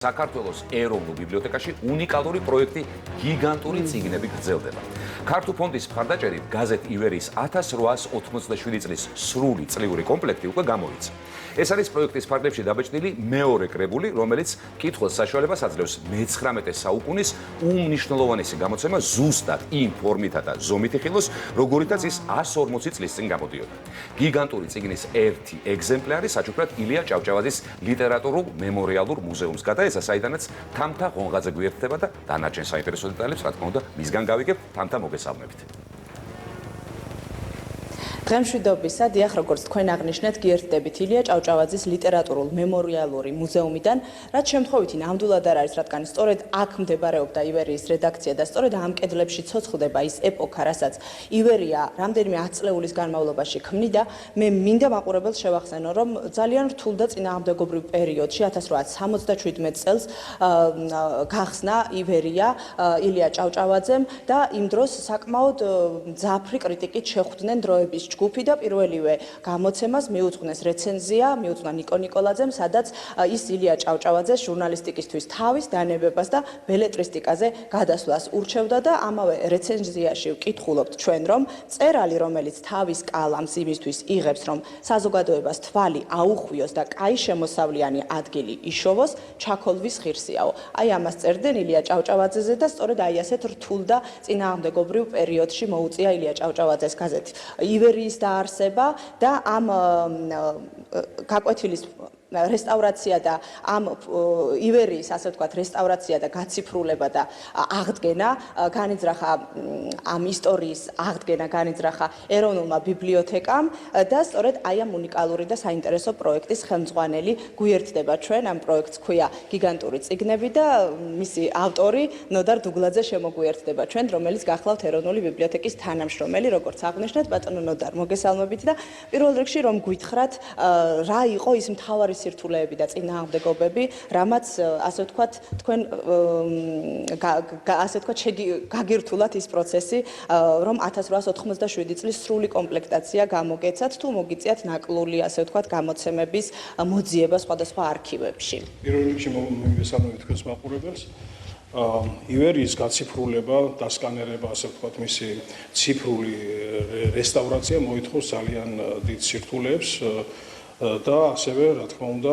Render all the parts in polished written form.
საქართველოს ეროვნულ ბიბლიოთეკაში უნიკალური პროექტი გიგანტური წიგნები გრძელდება. ქართულ ფონდის მხარდაჭერით გაზეთ ივერიის 1887 წლის სრული წლიური კომპლექტი უკვე გამოიცა. ეს არის პროექტის ფარგლებში დაბეჭდილი მეორე კრებული, რომელიც კითხვის საშუალებას აძლევს მე-19 საუკუნის უმნიშვნელოვანესი გამოცემა ზუსტად იმ ფორმითა და ზომით იხილოს, როგორითაც ის 140 წლის წინ გამოდიოდა. გიგანტური წიგნის ერთი ეგზემპლარი საჩუქრად ილია ჭავჭავაძის ლიტერატურულ მემორიალურ მუზეუმს გადაეცა, საიდანაც თამთა ღონღაძე გვერდდება და დანარჩენ საინტერესო დეტალებს, რა თქმა უნდა, მისგან გავიგებ. თამთა, მოგესალმებით. დღემშვიდობისა, დიახ, როგორც თქვენ აღნიშნეთ, გიერთდებით ილია ჭავჭავაძის ლიტერატურულ მემორიალური მუზეუმიდან, რაც შემთხვევითი ნამდვილად არ არის, რადგან სწორედ აქ მდებარეობდა ივერიის რედაქცია და სწორედ ამ კედლებში ცოცხლდება ის ეპოქა, რასაც ივერია რამდენიმე ათწლეულის განმავლობაში ქმნიდა. მე მინდა მაყურებელს შევახსენო, რომ ძალიან რთულ და წინააღმდეგობრივ პერიოდში 1877 წელს გახსნა ივერია ილია ჭავჭავაძემ და იმ დროს საკმაოდ მძაფრი კრიტიკით შეხვდნენ დროების ჯგუფი და პირველივე გამოცემას მიუძღვნეს რეცენზია, მიუძღვნა ნიკო ნიკოლაძემ, სადაც ის ილია ჭავჭავაძეს ჟურნალისტიკისთვის თავის დანებებას და ბელეტრისტიკაზე გადასვლას ურჩევდა და ამავე რეცენზიაში ვკითხულობთ ჩვენ, რომ მწერალი, რომელიც თავის კალამს იმისთვის იღებს, რომ საზოგადოებას თვალი აუხვიოს და კაი შემოსავლიანი ადგილი იშოვოს, ჩაქოლვის ღირსიაო. აი ამას წერდნენ ილია ჭავჭავაძეზე და სწორედ აი ასეთ რთულ და წინააღმდეგობრივ პერიოდში მოუწია ილია ჭავჭავაძეს გაზეთი ივერიის დაარსება და ამ გაკვეთილის რესტავრაცია და ამ ივერიის, ასე ვთქვათ, რესტავრაცია და გაციფრულება და აღდგენა განიძრახა ამ ისტორიის აღდგენა განიძრახა ეროვნულმა ბიბლიოთეკამ და სწორედ აი ამ უნიკალური და საინტერესო პროექტის ხელმძღვანელი გვიერთდება ჩვენ. ამ პროექტს ქვია გიგანტური წიგნები და მისი ავტორი ნოდარ დუგლაძე შემოგვიერთდება ჩვენ, რომელიც გახლავთ ეროვნული ბიბლიოთეკის თანამშრომელი, როგორც აღნიშნეთ, ბატონო ნოდარ, მოგესალმებით და პირველ რიგში რომ გითხრათ, რა იყო ის მთავარი სირთულეები და წინააღმდეგობები, რამაც ასე ვთქვათ, თქვენ ასე ვთქვათ, გაგირთულათ ის პროცესი, რომ 1887 წლის სრული კომპლექტაცია გამოგეცათ, თუ მოგიწიათ ნაკლული, ასე ვთქვათ, გამოცემების მოძიება სხვადასხვა არქივებში. პირველ რიგში მივესალმებით თქვენს მაყურებელს. ივერიის გაციფრულება, დასკანერება, ასე ვთქვათ, მისი ციფრული რესტავრაცია მოითხოვს ძალიან დიდ სირთულეებს და ასევე, რა თქმა უნდა,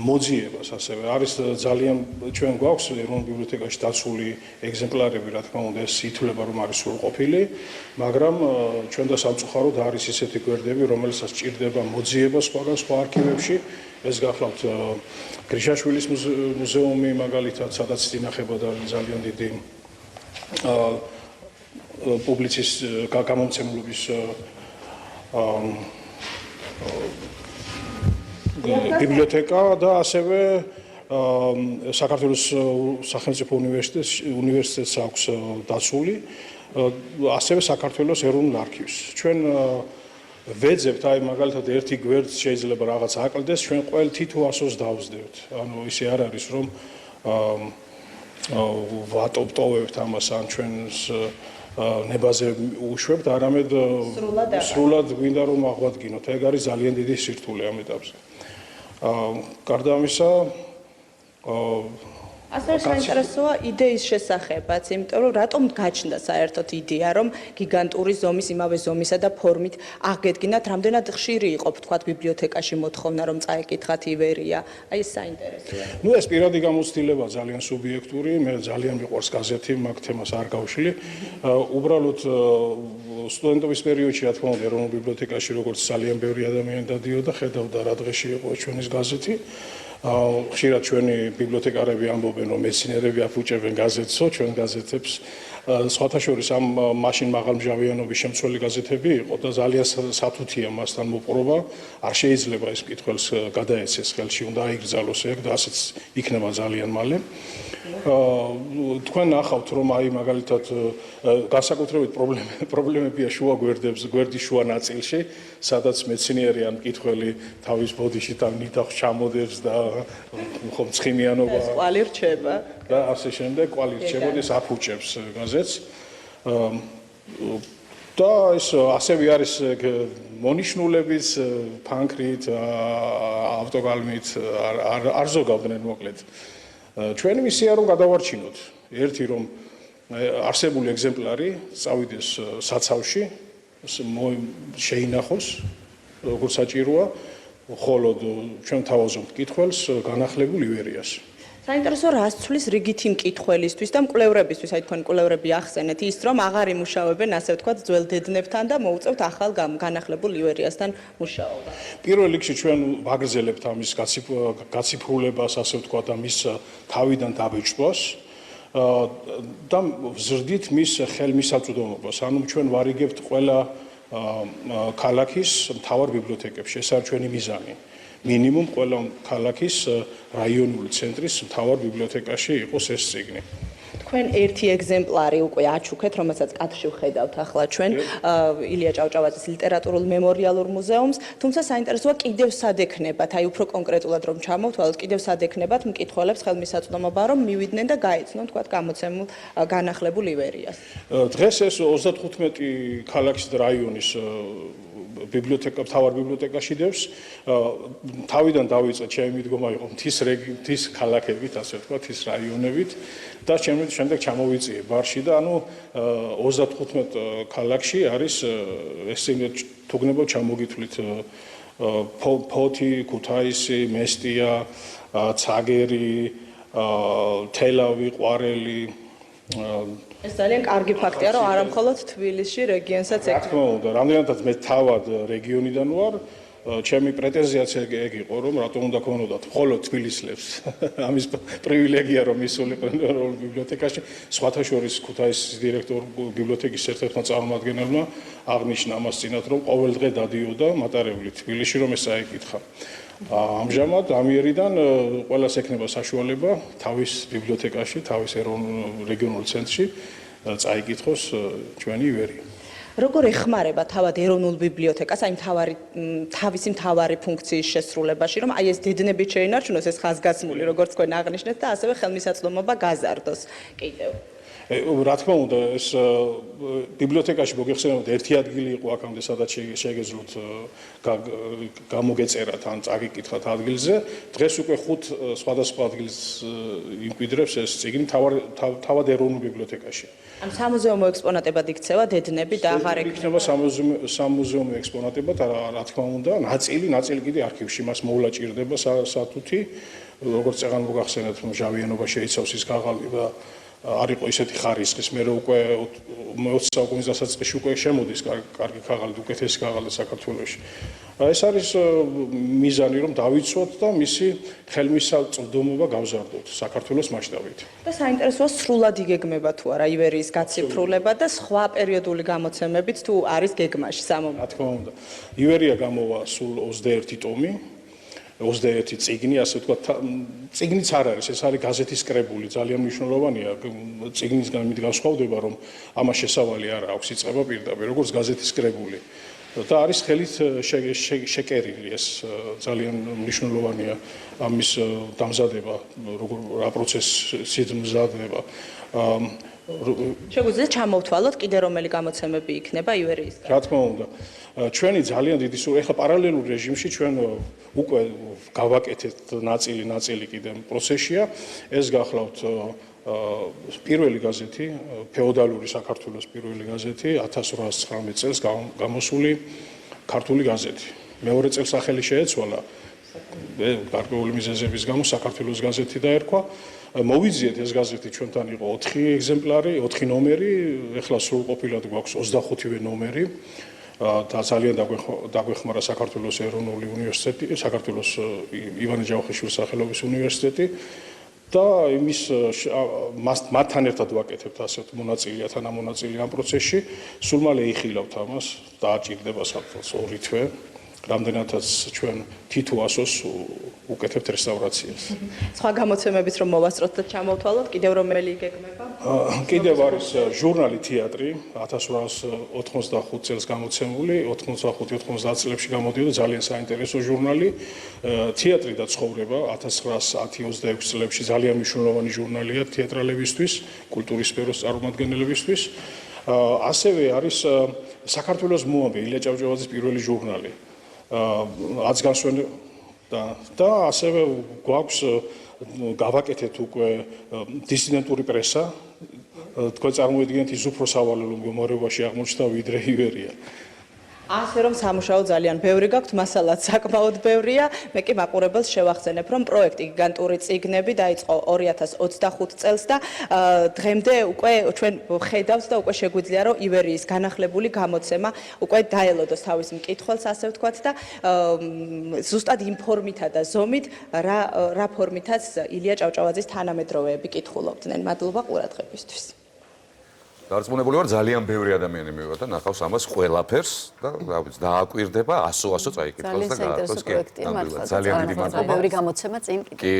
მოძიებას ასევე არის ძალიან ჩვენ გვაქვს ეროვნულ ბიბლიოთეკაში დაცული ეგზემპლარები, რა თქმა უნდა, ეს ითვლება რომ არის სრულყოფილი, მაგრამ ჩვენ და სამწუხაროდ არის ისეთი გვერდები, რომელსაც სჭირდება მოძიება სხვა არქივებში. ეს გახლავთ გრიშაშვილის მუზეუმი, მაგალითად, სადაც ინახებოდა ძალიან დიდი პუბლიცის გამომცემლობის ბიბლიოთეკა და ასევე საქართველოს სახელმწიფო უნივერსიტეტს აქვს დაცული, ასევე საქართველოს ეროვნულ არქივს. ჩვენ ვეძებთ, აი მაგალითად ერთი გვერდს შეიძლება რაღაც აკლდეს, ჩვენ ყოველ თითო ასოს დავსდევთ. ანუ ისე არ არის, რომ ვატოპტოვებთ ამას ან ჩვენს ნებაზე უშვებთ, არამედ სრულად გვინდა რომ აღვადგინოთ. ეგ არის ძალიან დიდი სირთულე ამ ეტაპზე. გარდა ამისა, ასევე საინტერესოა იდეის შესახებაც, იმიტომ რომ რატომ გაჩნდა საერთოდ იდეა, რომ გიგანტური ზომის, იმავე ზომისა და ფორმით აღგედგინათ, რამდენად ხშირი იყო, ვთქვათ, ბიბლიოთეკაში მოთხოვნა, რომ წაეკითხათ ივერია. აი ეს საინტერესოა. ნუ ეს პირადი გამოცდილება ძალიან სუბიექტური, მე ძალიან მიყვარს გაზეთი, მაგ თემას არ გავშლი. უბრალოდ სტუდენტობის პერიოდში, რა თქმა უნდა, ეროვნულ ბიბლიოთეკაში როგორც ძალიან ბევრი ადამიანი დადიოდა, ხედავდა რა დღეში იყო ჩვენის გაზეთი. ხშირად ჩვენი ბიბლიოთეკარები ამბობენ, რომ მეცნიერები აფუჭებენ გაზეთსო, ჩვენ გაზეთებს. სხვათა შორის ამ მაშინ მაღალმჟავიანობის შემცველი გაზეთები იყო და ძალიან სათუთია მასთან მოპყრობა. არ შეიძლება ეს მკითხველს გადაეცეს ხელში, უნდა აიგრძალოს ეგ და ასეც იქნება ძალიან მალე. თქვენ ნახავთ, რომ აი მაგალითად განსაკუთრებით პრობლემებია შუა გვერდის შუა ნაწილში, სადაც მეცნიერი ან მკითხველი თავის ბოდიში თან ნიდახს ჩამოდებს და ხომ ცხიმიანობა ყვალი რჩება და ასე შემდეგ ყვალი რჩება და აფუჭებს გაზეთს. და ეს ასევე არის მონიშნულების ფანქრით, ავტოგალმით არ ზოგავდნენ მოკლედ. ჩვენი მისია რომ გადავარჩინოთ ერთი რომ არსებული ეგზემპლარი წავიდეს საცავში, შეინახოს როგორც საჭიროა, ხოლო ჩვენ თავაზობთ კითხვებს განახლებულ ივერიას. საინტერესო რას ცვლის რიგითი მკითხველისთვის და მკვლევრებისთვის, აი თქვენ მკვლევრები ახსენეთ ის, რომ აღარ იმუშავებენ, ასე ვთქვათ, ძველ დედნებთან და მოუწევთ ახალ განახლებულ ივერიასთან მუშაობა. პირველ რიგში ჩვენ ვაგრძელებთ ამის გაციფრულებას, ასე ვთქვათ, და მის თავიდან დაბეჭდვას და ვზრდით მის ხელმისაწვდომობას. ანუ ჩვენ ვარიგებთ ყველა ქალაქის მთავარ ბიბლიოთეკებში, ეს არის ჩვენი მიზანი. მინიმუმ ყველა ქალაქის რაიონული ცენტრის მთავარ ბიბლიოთეკაში იყოს ეს წიგნი. თქვენ ერთი ეგზემპლარი უკვე აჩუქეთ, რომელსაც კადრში ვხედავთ ახლა ჩვენ ილია ჭავჭავაძის ლიტერატურულ მემორიალურ მუზეუმს, თუმცა საინტერესოა კიდევ სად ექნებათ, აი უფრო კონკრეტულად რომ ჩამოვთვალოთ, კიდევ სად ექნებათ მკითხველებს ხელმისაწვდომობა, რომ მივიდნენ და გაეცნონ, თქვათ, გამოცემულ განახლებულ ივერიას. დღეს ეს 35 ქალაქის და რაიონის ბიბლიოთეკა, მთავარ ბიბლიოთეკაში დევს. თავიდან დავიწყე, ჩემი მიდგომა იყო მთის ქალაქებით, ასე ვთქვათ, მთის რაიონებით და შემდეგ ჩამოვიწიე ბარში და ანუ 35 ქალაქში არის ესე თუგნებო ჩამოგითვლით ფოთი, ქუთაისი, მესტია, ცაგერი, თელავი, ყვარელი. ეს ძალიან კარგი ფაქტია, რომ არა მხოლოდ თბილისში რეგიონსაც რა თქმა უნდა, რამდენადაც მე თავად რეგიონიდან ვარ, ჩემი პრეტენზიაც ეგ იყო, რომ რატომ უნდა ქონოდათ მხოლოდ თბილისლებს ამის პრივილეგია, რომ ისულიყვნენ ბიბლიოთეკაში. სხვათა შორის ქუთაისის დირექტორ ბიბლიოთეკის ერთ-ერთმა წარმომადგენელმა აღნიშნა ამას წინათ, რომ ყოველ დღე დადიოდა მატარებლით თბილისში, რომ ეს წაიკითხა. ამჟამად ამიერიდან ყველას ექნება საშუალება თავის ბიბლიოთეკაში, თავის რეგიონულ ცენტრში წაიკითხოს ჩვენი ივერი. როგორ ეხმარება თავად ეროვნულ ბიბლიოთეკას, აი თავისი მთავარი ფუნქციის შესრულებაში, რომ აი ეს დედნებით შეინარჩუნოს ეს ხაზგასმული, როგორც თქვენ აღნიშნეთ და ასევე ხელმისაწვდომობა გაზარდოს კიდევ. რა თქმა უნდა, ეს ბიბლიოთეკაში მოგეხსენებათ ერთი ადგილი იყო აქამდე, სადაც შეგეძლოთ გამოგეწერათ ან წაგიკითხათ ადგილზე. დღეს უკვე 5 სხვადასხვა ადგილს იმკვიდრებს ეს წიგნი თავად ეროვნულ ბიბლიოთეკაში. ან სამუზეუმო ექსპონატებად იქცევა დედნები და აღარ იქნება სამუზეუმო ექსპონატებად, რა თქმა უნდა, ნაწილი კიდე არქივში მას მოულაჭირდება სათუთი, როგორც წეგან მოგახსენეთ, ჟავიანობა შეიცავს ის ქაღალდი და არ იყო ისეთი ხარისხის, მე უკვე 20 საუკუნის დასაწყისში უკვე შემოდის კარგი ქაღალდი, უკეთესი ქაღალდი საქართველოში. ეს არის მიზანი, რომ დავიცვათ და მისი ხელმისაწვდომობა გავზარდოთ საქართველოს მასშტაბით. და საინტერესოა სრულად იგეგმება თუ არა ივერიის გაციფრულება და სხვა პერიოდული გამოცემებით თუ არის გეგმაში სამომავლო. რა თქმა უნდა, ივერია გამოვა სულ 21 ტომი. 21 წიგნი, ასე ვთქვათ, წიგნიც არ არის, ეს არის გაზეთის კრებული, ძალიან მნიშვნელოვანია. წიგნისგან განსხვავდება, რომ ამას შესავალი არ აქვს, იწყება პირდაპირ, როგორც გაზეთის კრებული. და არის ხელით შეკერილი, ეს ძალიან მნიშვნელოვანია ამის დამზადება, რა პროცესით მზადდება. შეგვიძლია ჩამოვთვალოთ კიდე რომელი გამოცემები იქნება ივერიისგან. რა თქმა უნდა, ჩვენი ძალიან დიდი ეხლა პარალელურ რეჟიმში ჩვენ უკვე გავაკეთეთ ნაწილი კიდე პროცესია. ეს გახლავთ პირველი გაზეთი, ფეოდალური საქართველოს პირველი გაზეთი 1819 წელს გამოსული ქართული გაზეთი. მეორე წელს სახელი შეეცვალა გარკვეული მიზეზების გამო საქართველოს გაზეთი დაერქვა. მოვიძიეთ ეს გაზეთი ჩვენთან იყო 4 ეგზემპლარი, 4 ნომერი, ეხლა სრულყოფილად გვაქვს 25-ვე ნომერი. და ძალიან დაგვეხმარა საქართველოს ეროვნული უნივერსიტეტი, საქართველოს ივანე ჯავახიშვილის სახელობის უნივერსიტეტი და მათთან ერთად ვაკეთებთ ასეთ მონაწილეა თანამონაწილე ამ პროცესში. სულ მალე იხილავთ ამას, დააჭირდება საფრთხეს 2 თვე. რამდენადაც ჩვენ თითო ასოს უკეთებთ რესტავრაციას. სხვა გამოცემების რომ მოვასწროთ და ჩამოვთვალოთ, კიდევ რომელი იგეგმება? კიდევ არის ჟურნალი თეატრი 1885 წელს გამოცემული, 85-90 წლებში გამოდიოდა ძალიან საინტერესო ჟურნალი. თეატრი და ცხოვრება 1910-26 წლებში ძალიან მნიშვნელოვანი ჟურნალია თეატრალებისთვის, კულტურის სფეროს წარმომადგენლებისთვის. ასევე არის საქართველოს მოამბე ილია ჭავჭავაძის პირველი ჟურნალი. აცგანსვენ და ასევე გვაქვს გავაკეთეთ უკვე დისიდენტური პრესა. თქვენ წარმოიდგინეთ ის უფრო სავალალო მდგომარეობაში აღმოჩნდა ვიდრე ივერია. ასე რომ სამუშაო ძალიან ბევრი გაქვთ, მასალაც საკმაოდ ბევრია. მე კი მაყურებელს შევახსენებ, რომ პროექტი გიგანტური წიგნები დაიწყო 2025 წელს და დღემდე უკვე ჩვენ ხედავთ და უკვე შეგვიძლია რომ ივერიის განახლებული გამოცემა უკვე დაელოდოს თავის მკითხველს, ასე ვთქვათ და ზუსტად იმ ფორმითა და ზომით რა ფორმითაც ილია ჭავჭავაძის თანამედროვეები კითხულობდნენ. მადლობა ყურადღებისთვის. დარწმუნებული ვარ ძალიან ბევრი ადამიანი მივიდა და ნახავს ამას ყველაფერს და რა ვიცი დააკვირდება 100 წაიკითხავს და გააკეთოს კი. ძალიან დიდი მადლობა. ბევრი გამოცემა წინ კიდე. კი